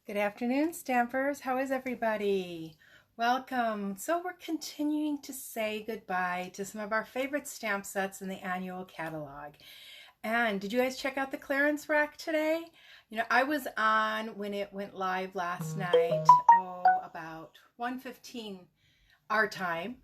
Good afternoon, Stampers. How is everybody? Welcome. So we're continuing to say goodbye to some of our favorite stamp sets in the annual catalog. And did you guys check out the clearance rack today? I was on when it went live last night, about 1:15 our time,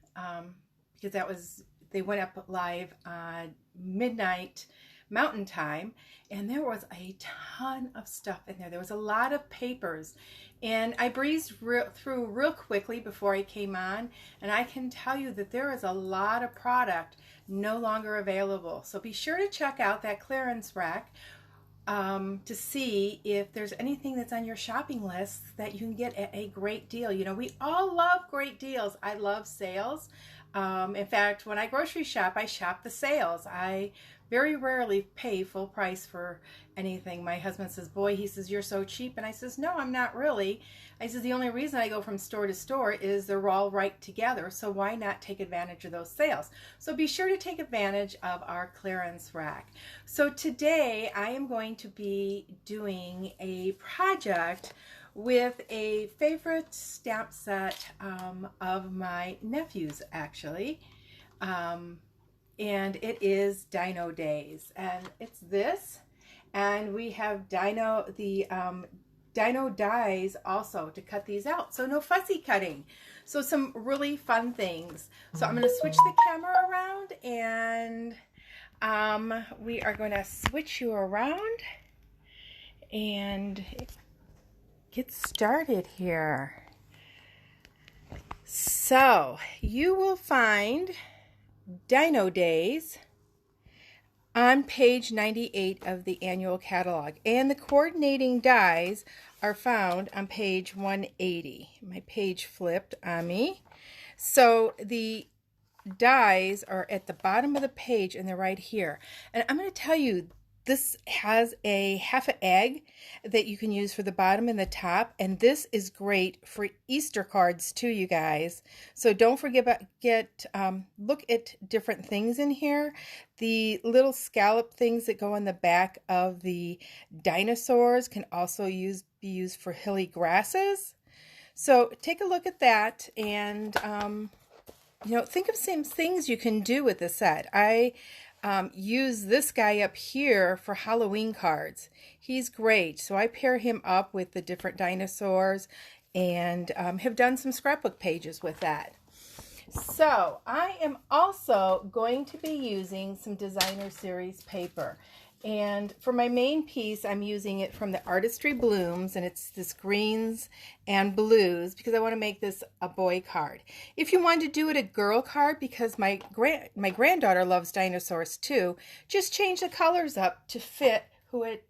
because they went up live on midnight Mountain Time, and there was a ton of stuff in there. There was a lot of papers, and I breezed through real quickly before I came on, and I can tell you that there is a lot of product no longer available. So be sure to check out that clearance rack to see if there's anything that's on your shopping list that you can get at a great deal. We all love great deals. I love sales. In fact, when I grocery shop, I shop the sales. I very rarely pay full price for anything. My husband says, boy, he says, you're so cheap. And I says, no, I'm not really. I says, the only reason I go from store to store is they're all right together. So why not take advantage of those sales? So be sure to take advantage of our clearance rack. So today I am going to be doing a project with a favorite stamp set of my nephew's, actually. And it is Dino Days, and it's this, and we have Dino dies also to cut these out, so no fussy cutting. So some really fun things. So I'm going to switch the camera around, and we are going to switch you around and get started here. So you will find Dino Days on page 98 of the annual catalog, and the coordinating dies are found on page 180. My page flipped on me. So the dies are at the bottom of the page, and they're right here. And I'm going to tell you, this has a half an egg that you can use for the bottom and the top, and this is great for Easter cards too, you guys. So don't forget about look at different things in here. The little scallop things that go on the back of the dinosaurs can also be used for hilly grasses. So take a look at that, and think of some things you can do with the set. I use this guy up here for Halloween cards. He's great. So I pair him up with the different dinosaurs and have done some scrapbook pages with that. So I am also going to be using some Designer Series paper. And for my main piece, I'm using it from the Artistry Blooms, and it's this greens and blues because I want to make this a boy card. If you want to do it a girl card, because my granddaughter loves dinosaurs too, just change the colors up to fit who it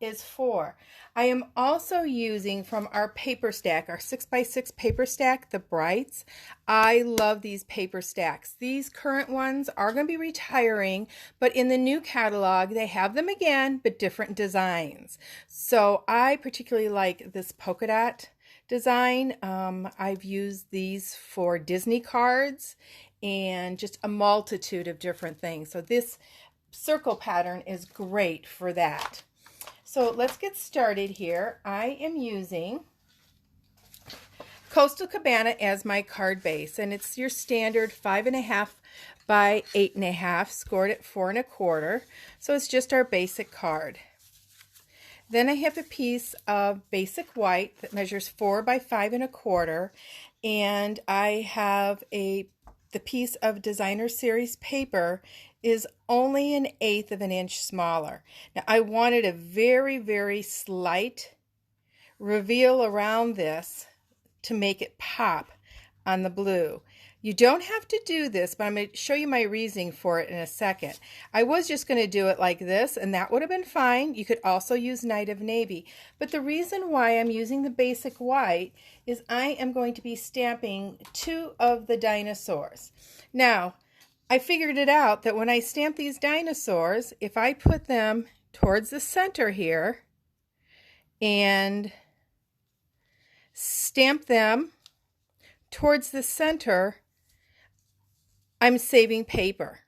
is for. I am also using from our paper stack, our 6x6 paper stack, the Brights. I love these paper stacks. These current ones are going to be retiring, but in the new catalog, they have them again, but different designs. So I particularly like this polka dot design. I've used these for Disney cards and just a multitude of different things. So this circle pattern is great for that. So let's get started here. I am using Coastal Cabana as my card base, and it's your standard 5.5 by 8.5, scored at 4 1/4. So it's just our basic card. Then I have a piece of basic white that measures 4 by 5 1/4, and I have the piece of Designer Series paper is only 1/8 of an inch smaller. Now I wanted a very, very slight reveal around this to make it pop on the blue. You don't have to do this, but I'm going to show you my reasoning for it in a second. I was just going to do it like this, and that would have been fine. You could also use Night of Navy. But the reason why I'm using the basic white is I am going to be stamping 2 of the dinosaurs. Now, I figured it out that when I stamp these dinosaurs, if I put them towards the center here and stamp them towards the center, I'm saving paper.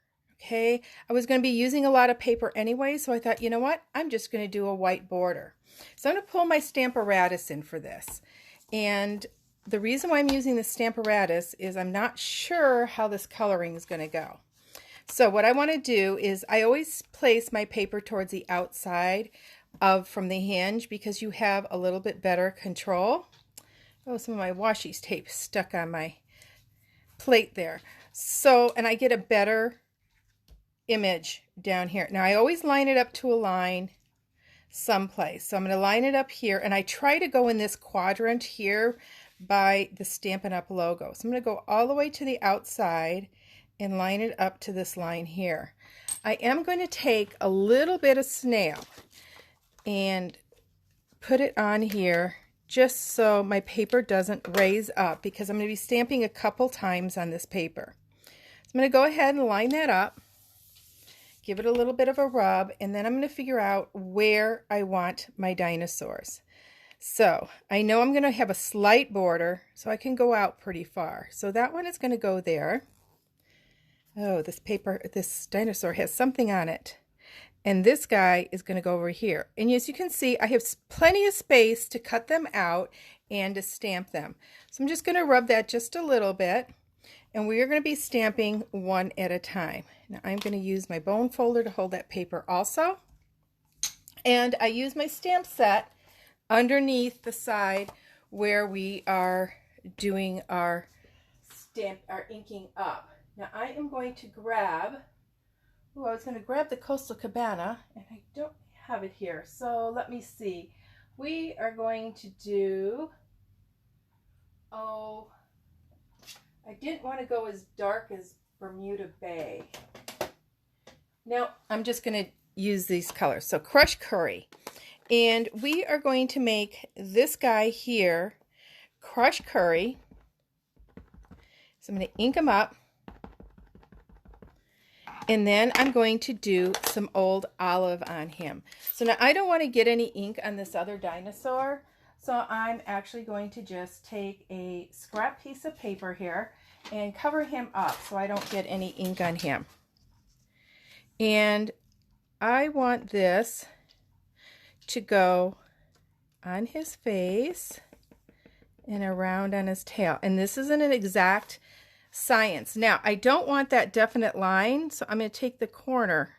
Okay, I was going to be using a lot of paper anyway, so I thought, you know what? I'm just going to do a white border. So I'm going to pull my Stamparatus in for this. And the reason why I'm using the Stamparatus is I'm not sure how this coloring is going to go. So what I want to do is I always place my paper towards the outside from the hinge because you have a little bit better control. Oh, some of my washi tape stuck on my plate there. So, and I get a better image down here. Now I always line it up to a line someplace. So I'm going to line it up here, and I try to go in this quadrant here by the Stampin' Up! Logo. So I'm going to go all the way to the outside and line it up to this line here. I am going to take a little bit of snail and put it on here just so my paper doesn't raise up, because I'm going to be stamping a couple times on this paper. So I'm going to go ahead and line that up. Give it a little bit of a rub, and then I'm going to figure out where I want my dinosaurs. So I know I'm going to have a slight border, so I can go out pretty far. So that one is going to go there. Oh, this dinosaur has something on it. And this guy is going to go over here. And as you can see, I have plenty of space to cut them out and to stamp them. So I'm just going to rub that just a little bit. And we are going to be stamping one at a time. Now I'm going to use my bone folder to hold that paper also. And I use my stamp set underneath the side where we are doing our inking up. Now I am going to grab, I was going to grab the Coastal Cabana, and I don't have it here. So let me see. We are going to do, I didn't want to go as dark as Bermuda Bay. Now, I'm just going to use these colors. So Crushed Curry. And we are going to make this guy here Crushed Curry. So I'm going to ink him up. And then I'm going to do some Old Olive on him. So now I don't want to get any ink on this other dinosaur. So I'm actually going to just take a scrap piece of paper here and cover him up so I don't get any ink on him. And I want this to go on his face and around on his tail. And this isn't an exact science. Now, I don't want that definite line, so I'm going to take the corner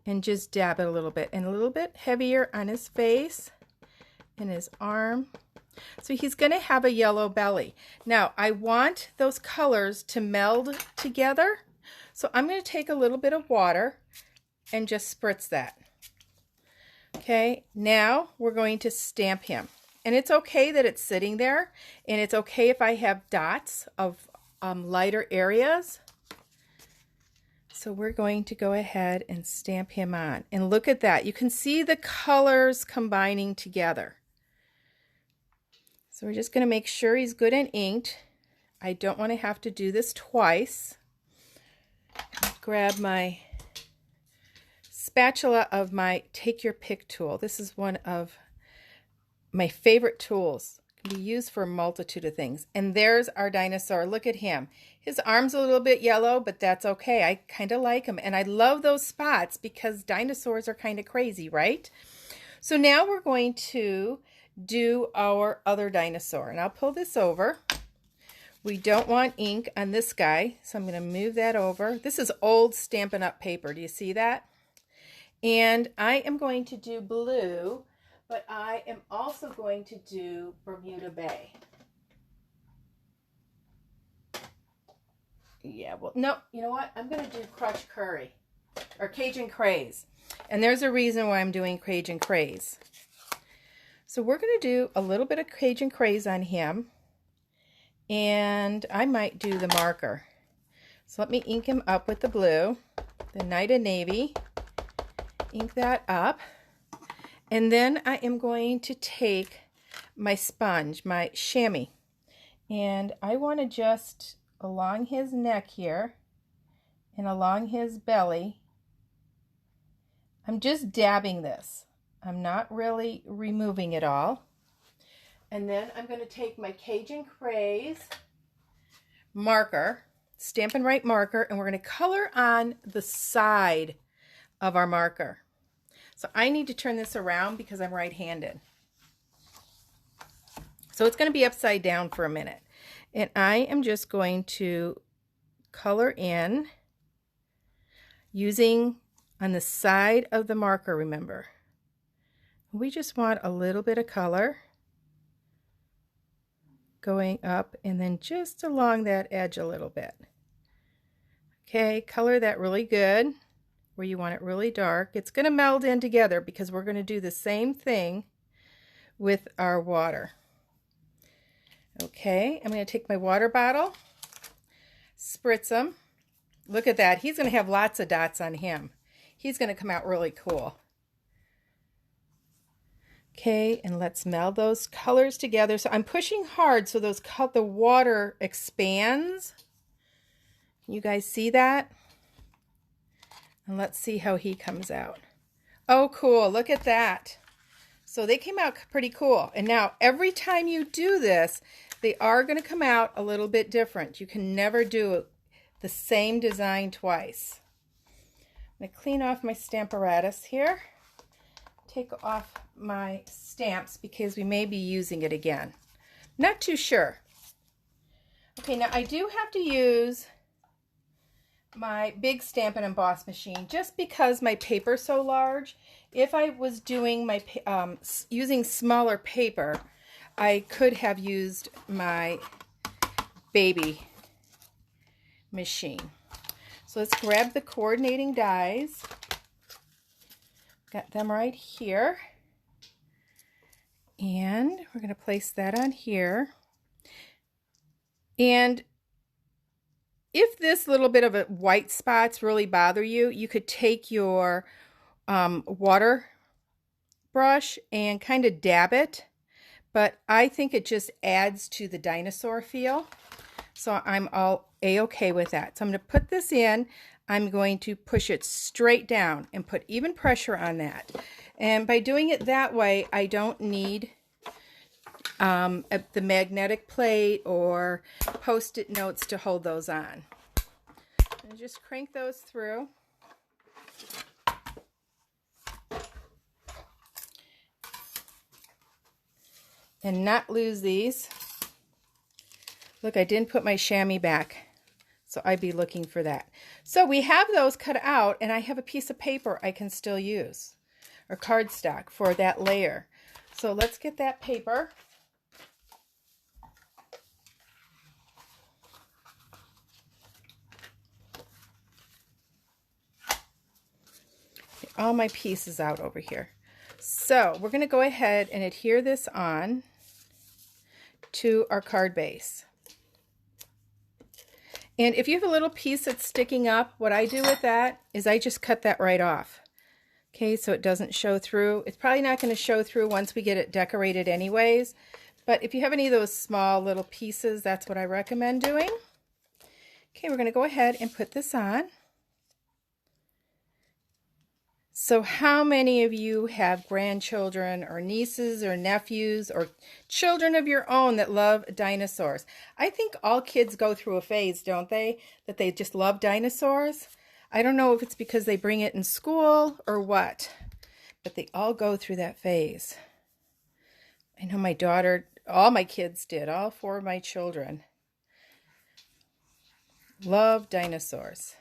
and just dab it a little bit, and a little bit heavier on his face and his arm. So he's going to have a yellow belly. Now, I want those colors to meld together, so I'm going to take a little bit of water and just spritz that. Okay, now we're going to stamp him. And it's okay that it's sitting there, and it's okay if I have dots of lighter areas. So we're going to go ahead and stamp him on. And look at that. You can see the colors combining together. So we're just going to make sure he's good and inked. I don't want to have to do this twice. Grab my spatula of my Take Your Pick tool. This is one of my favorite tools. It can be used for a multitude of things. And there's our dinosaur. Look at him. His arm's a little bit yellow, but that's okay. I kind of like him. And I love those spots because dinosaurs are kind of crazy, right? So now we're going to do our other dinosaur. And I'll pull this over. We don't want ink on this guy, so I'm going to move that over. This is old Stampin' Up! Paper. Do you see that? And I am going to do blue, but I am also going to do Bermuda Bay. Yeah, well, no, you know what? I'm going to do Crushed Curry, or Cajun Craze. And there's a reason why I'm doing Cajun Craze. So we're going to do a little bit of Cajun Craze on him. And I might do the marker. So let me ink him up with the blue, the Night of Navy. Ink that up. And then I am going to take my sponge, my chamois. And I want to just along his neck here and along his belly. I'm just dabbing this. I'm not really removing it all. And then I'm going to take my Cajun Craze marker. Stampin' Write marker, and we're going to color on the side of our marker. So I need to turn this around because I'm right-handed. So it's going to be upside down for a minute. And I am just going to color in using on the side of the marker, remember. We just want a little bit of color going up and then just along that edge a little bit. Okay, color that really good where you want it really dark. It's going to meld in together because we're going to do the same thing with our water. Okay, I'm going to take my water bottle, spritz them. Look at that. He's going to have lots of dots on him. He's going to come out really cool. Okay, and let's meld those colors together. So I'm pushing hard so the water expands. You guys see that? And let's see how he comes out. Oh, cool. Look at that. So they came out pretty cool. And now every time you do this, they are going to come out a little bit different. You can never do the same design twice. I'm going to clean off my Stamparatus here. Take off my stamps because we may be using it again. Not too sure. Okay, now I do have to use my big Stampin' Emboss machine just because my paper's so large. If I was doing my using smaller paper, I could have used my baby machine. So let's grab the coordinating dies. Got them right here. And we're going to place that on here. And if this little bit of a white spots really bother you, you could take your water brush and kind of dab it. But I think it just adds to the dinosaur feel. So I'm all A-okay with that. So I'm going to put this in. I'm going to push it straight down and put even pressure on that. And by doing it that way, I don't need the magnetic plate or Post-it notes to hold those on. And just crank those through. And not lose these. Look, I didn't put my chamois back. So I'd be looking for that. So we have those cut out, and I have a piece of paper I can still use, or cardstock for that layer. So let's get that paper. Get all my pieces out over here. So we're going to go ahead and adhere this on to our card base. And if you have a little piece that's sticking up, what I do with that is I just cut that right off. Okay, so it doesn't show through. It's probably not going to show through once we get it decorated anyways. But if you have any of those small little pieces, that's what I recommend doing. Okay, we're going to go ahead and put this on. So how many of you have grandchildren or nieces or nephews or children of your own that love dinosaurs? I think all kids go through a phase, don't they? That they just love dinosaurs. I don't know if it's because they bring it in school or what, but they all go through that phase. I know my daughter, all my kids did, all 4 of my children love dinosaurs.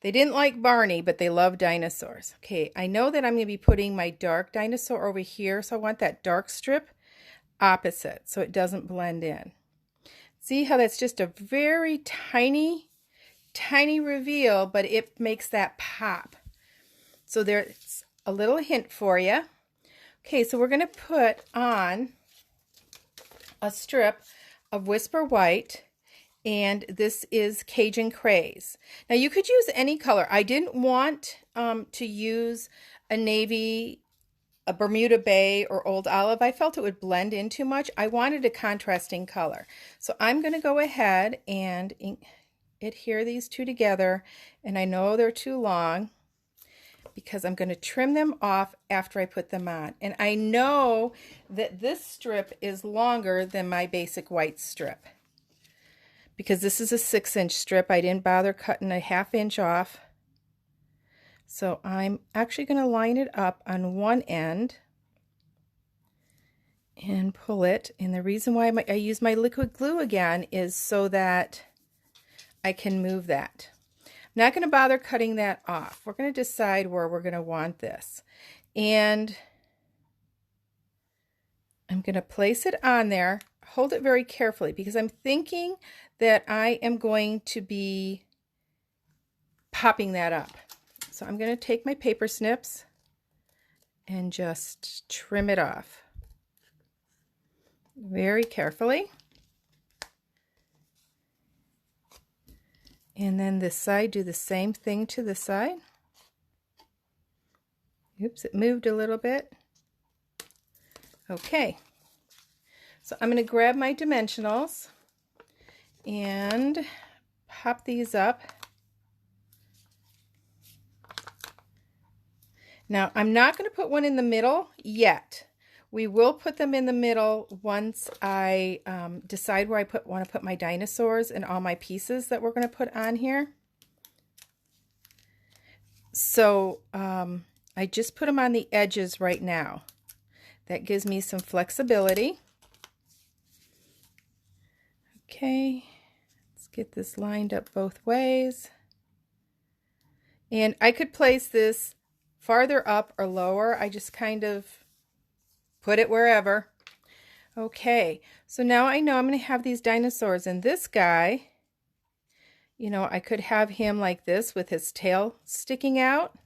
They didn't like Barney, but they love dinosaurs. Okay, I know that I'm going to be putting my dark dinosaur over here, so I want that dark strip opposite so it doesn't blend in. See how that's just a very tiny, tiny reveal, but it makes that pop. So there's a little hint for you. Okay, so we're going to put on a strip of Whisper White. And this is Cajun Craze. Now you could use any color. I didn't want to use a navy, a Bermuda Bay, or Old Olive. I felt it would blend in too much. I wanted a contrasting color. So I'm going to go ahead and adhere these two together. And I know they're too long because I'm going to trim them off after I put them on. And I know that this strip is longer than my basic white strip. because this is a 6-inch strip. I didn't bother cutting a 1/2 inch off. So I'm actually going to line it up on one end and pull it. And the reason why I use my liquid glue again is so that I can move that. I'm not going to bother cutting that off. We're going to decide where we're going to want this. And I'm going to place it on there. Hold it very carefully because I'm thinking that I am going to be popping that up. So I'm going to take my paper snips and just trim it off very carefully. And then this side, do the same thing to the side. Oops, it moved a little bit. Okay, so I'm going to grab my dimensionals and pop these up. Now, I'm not going to put one in the middle yet. We will put them in the middle once I decide where I want to put my dinosaurs and all my pieces that we're going to put on here. So I just put them on the edges right now. That gives me some flexibility. Okay, let's get this lined up both ways. And I could place this farther up or lower. I just kind of put it wherever. Okay, so now I know I'm going to have these dinosaurs, and this guy, you know, I could have him like this with his tail sticking out.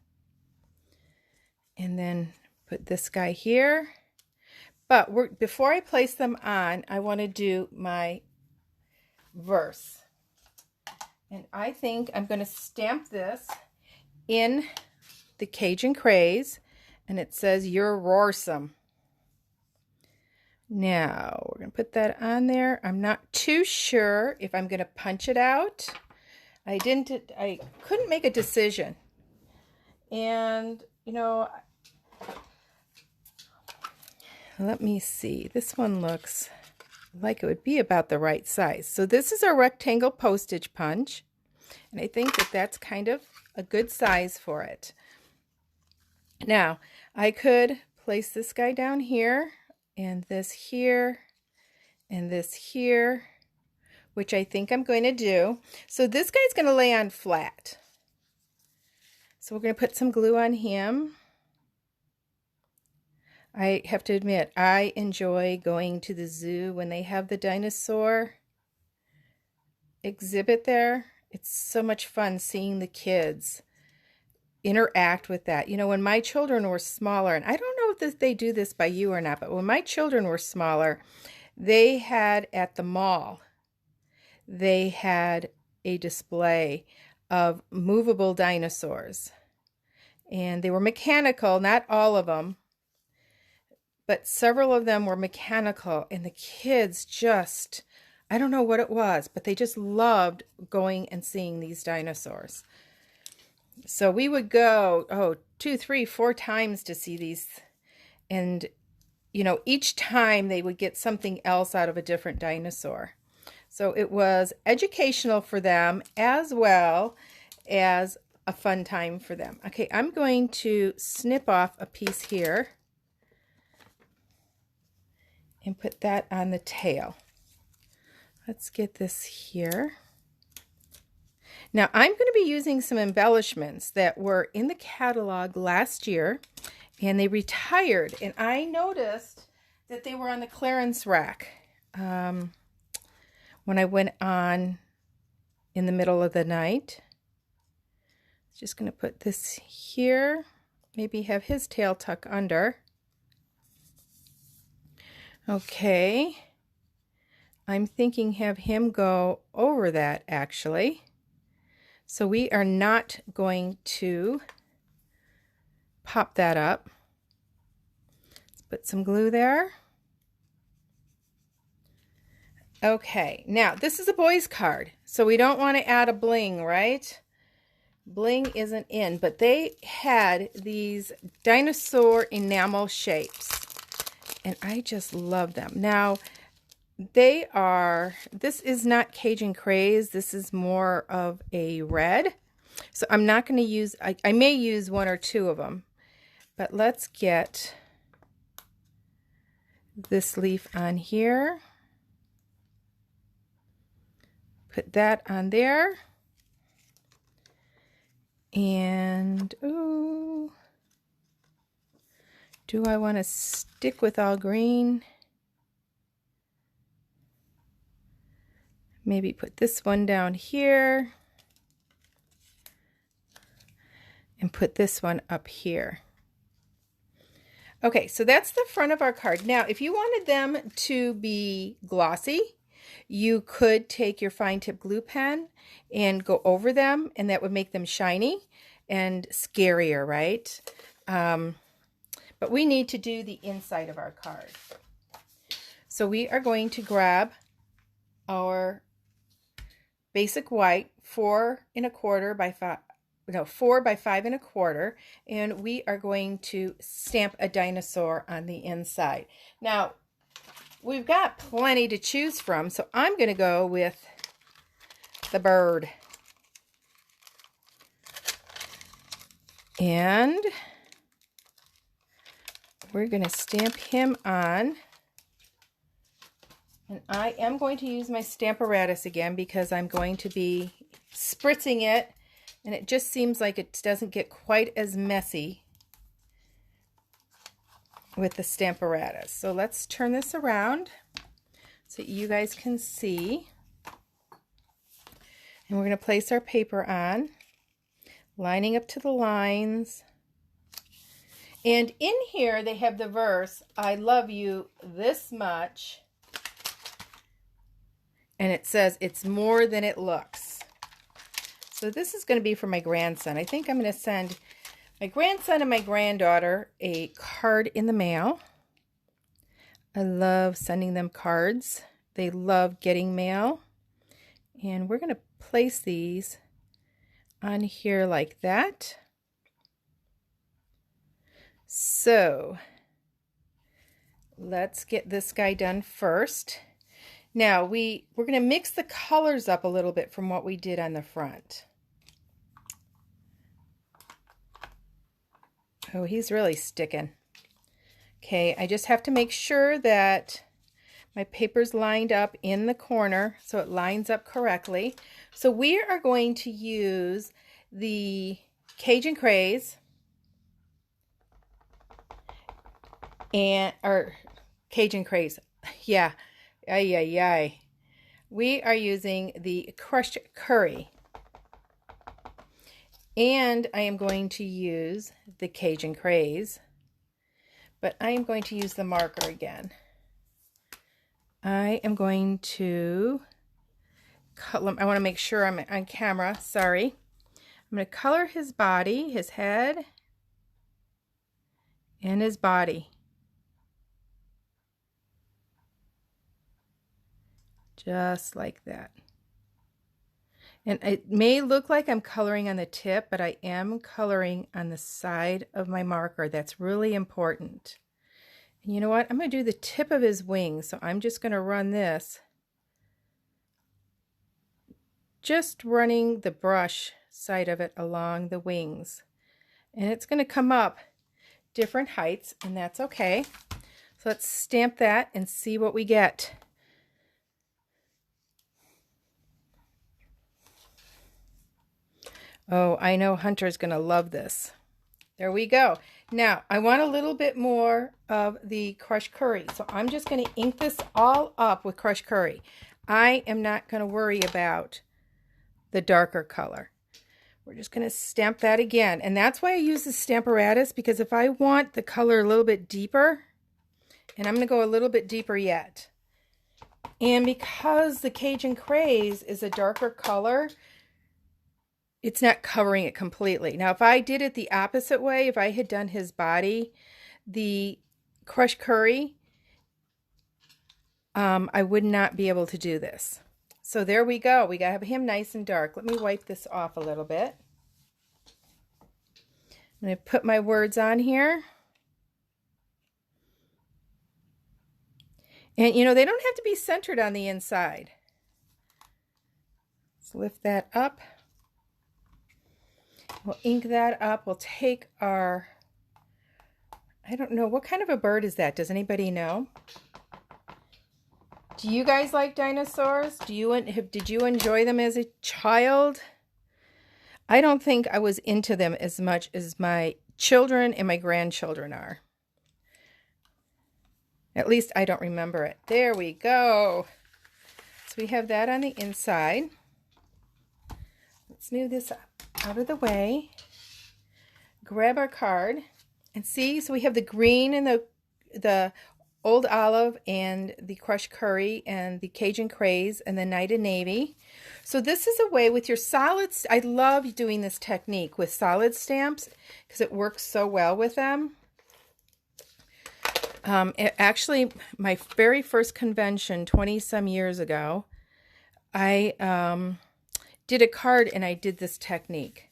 And then put this guy here. But before I place them on, I want to do my verse. And I think I'm going to stamp this in the Cajun Craze, and it says, "You're roarsome." Now, we're going to put that on there. I'm not too sure if I'm going to punch it out. I couldn't make a decision. And, you know, let me see. This one looks like it would be about the right size. So this is a rectangle postage punch, and I think that that's kind of a good size for it. Now, I could place this guy down here, and this here, and this here, which I think I'm going to do. So this guy's going to lay on flat. So we're going to put some glue on him. I have to admit, I enjoy going to the zoo when they have the dinosaur exhibit there. It's so much fun seeing the kids interact with that. You know, when my children were smaller, and I don't know if they do this by you or not, but when my children were smaller, they had at the mall, they had a display of movable dinosaurs. And they were mechanical, not all of them, but several of them were mechanical, and the kids just, I don't know what it was, but they just loved going and seeing these dinosaurs. So we would go, 2, 3, 4 times to see these. And, you know, each time they would get something else out of a different dinosaur. So it was educational for them as well as a fun time for them. Okay, I'm going to snip off a piece here and put that on the tail. Let's get this here. Now I'm going to be using some embellishments that were in the catalog last year, and they retired, and I noticed that they were on the clearance rack when I went on in the middle of the night. Just going to put this here, maybe have his tail tuck under. Okay, I'm thinking have him go over that actually. So we are not going to pop that up. Let's put some glue there. Okay, now this is a boy's card, so we don't want to add a bling, right? Bling isn't in, but they had these dinosaur enamel shapes, and I just love them. Now, this is not Cajun Craze. This is more of a red. So I'm not going to use, I may use one or two of them. But let's get this leaf on here. Put that on there. And, ooh, do I want to stick with all green? Maybe put this one down here. And put this one up here. Okay, so that's the front of our card. Now, if you wanted them to be glossy, you could take your fine tip glue pen and go over them, and that would make them shiny and scarier, right? But we need to do the inside of our card. So we are going to grab our basic white 4 1/4 by 5. No, 4 by 5 1/4, and we are going to stamp a dinosaur on the inside. Now, we've got plenty to choose from, so I'm going to go with the bird. And we're going to stamp him on. And I am going to use my Stamparatus again because I'm going to be spritzing it. And it just seems like it doesn't get quite as messy with the Stamparatus. So let's turn this around so you guys can see. And we're going to place our paper on, lining up to the lines. And in here they have the verse, "I love you this much." And it says, "It's more than it looks." So this is going to be for my grandson. I think I'm going to send my grandson and my granddaughter a card in the mail. I love sending them cards. They love getting mail. And we're going to place these on here like that. So let's get this guy done first. Now we're going to mix the colors up a little bit from what we did on the front. Oh, he's really sticking. Okay, I just have to make sure that my paper's lined up in the corner so it lines up correctly. So we are going to use the Cajun Craze or Cajun Craze. Yeah, we are using the crushed curry. And I am going to use the Cajun Craze, but I am going to use the marker again. I am going to color, I want to make sure I'm on camera, sorry. I'm going to color his body, his head, and his body. Just like that. And it may look like I'm coloring on the tip, but I am coloring on the side of my marker. That's really important. And you know what? I'm going to do the tip of his wings. So I'm just going to run this. Just running the brush side of it along the wings. And it's going to come up different heights, and that's okay. So let's stamp that and see what we get. Oh, I know Hunter's going to love this. There we go. Now, I want a little bit more of the crushed curry. So I'm just going to ink this all up with crushed curry. I am not going to worry about the darker color. We're just going to stamp that again. And that's why I use the Stamparatus, because if I want the color a little bit deeper, and I'm going to go a little bit deeper yet. And because the Cajun Craze is a darker color, it's not covering it completely. Now, if I did it the opposite way, if I had done his body, the crushed curry, I would not be able to do this. So there we go. We gotta have him nice and dark. Let me wipe this off a little bit. I'm gonna put my words on here. And you know, they don't have to be centered on the inside. Let's lift that up. We'll ink that up. We'll take our, I don't know, what kind of a bird is that? Does anybody know? Do you guys like dinosaurs? Did you enjoy them as a child? I don't think I was into them as much as my children and my grandchildren are. At least I don't remember it. There we go. So we have that on the inside. Let's move this out of the way. Grab our card and see. So we have the green and the Old Olive and the crushed curry and the Cajun Craze and the Night of Navy. So this is a way with your solids. I love doing this technique with solid stamps because it works so well with them. Actually, my very first convention 20-some years ago, I did a card and I did this technique.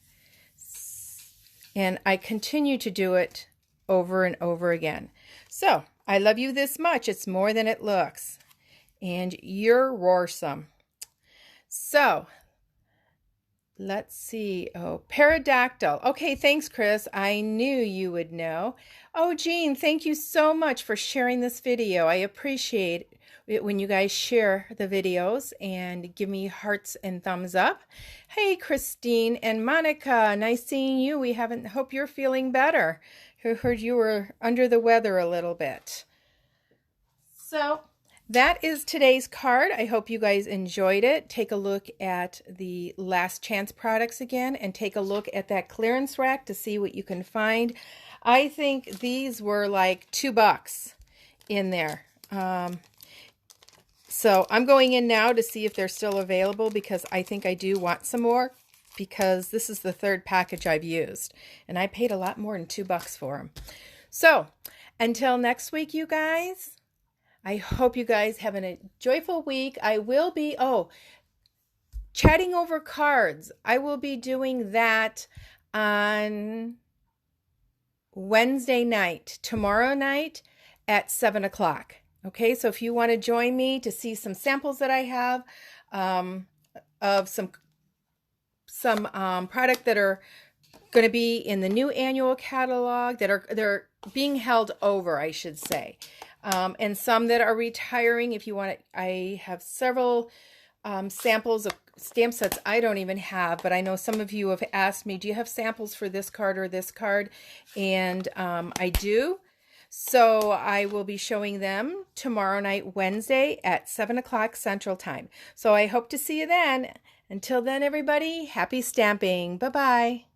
And I continue to do it over and over again. So, I love you this much. It's more than it looks. And you're roarsome. So, let's see. Oh, Pterodactyl. Okay, thanks, Chris. I knew you would know. Oh, Jean, thank you so much for sharing this video. I appreciate it when you guys share the videos and give me hearts and thumbs up. Hey, Christine and Monica, nice seeing you. Hope you're feeling better. I heard you were under the weather a little bit. So that is today's card. I hope you guys enjoyed it. Take a look at the Last Chance products again and take a look at that clearance rack to see what you can find. I think these were like $2 in there. So I'm going in now to see if they're still available because I think I do want some more because this is the third package I've used. And I paid a lot more than $2 for them. So until next week, you guys, I hope you guys have a joyful week. I will be, chatting over cards. I will be doing that on Wednesday night, tomorrow night at 7 o'clock. Okay, so if you want to join me to see some samples that I have of some product that are going to be in the new annual catalog they're being held over, I should say, and some that are retiring. If you want it, I have several samples of stamp sets I don't even have, but I know some of you have asked me, do you have samples for this card or this card? And I do. So I will be showing them tomorrow night, Wednesday at 7 o'clock Central Time. So I hope to see you then. Until then, everybody, happy stamping. Bye-bye.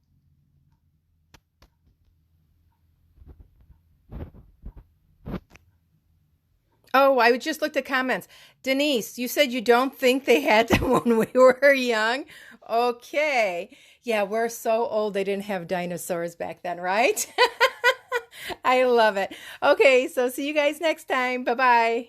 Oh, I just looked at comments. Denise, you said you don't think they had them when we were young? Okay. Yeah, we're so old they didn't have dinosaurs back then, right? I love it. Okay, so see you guys next time. Bye-bye.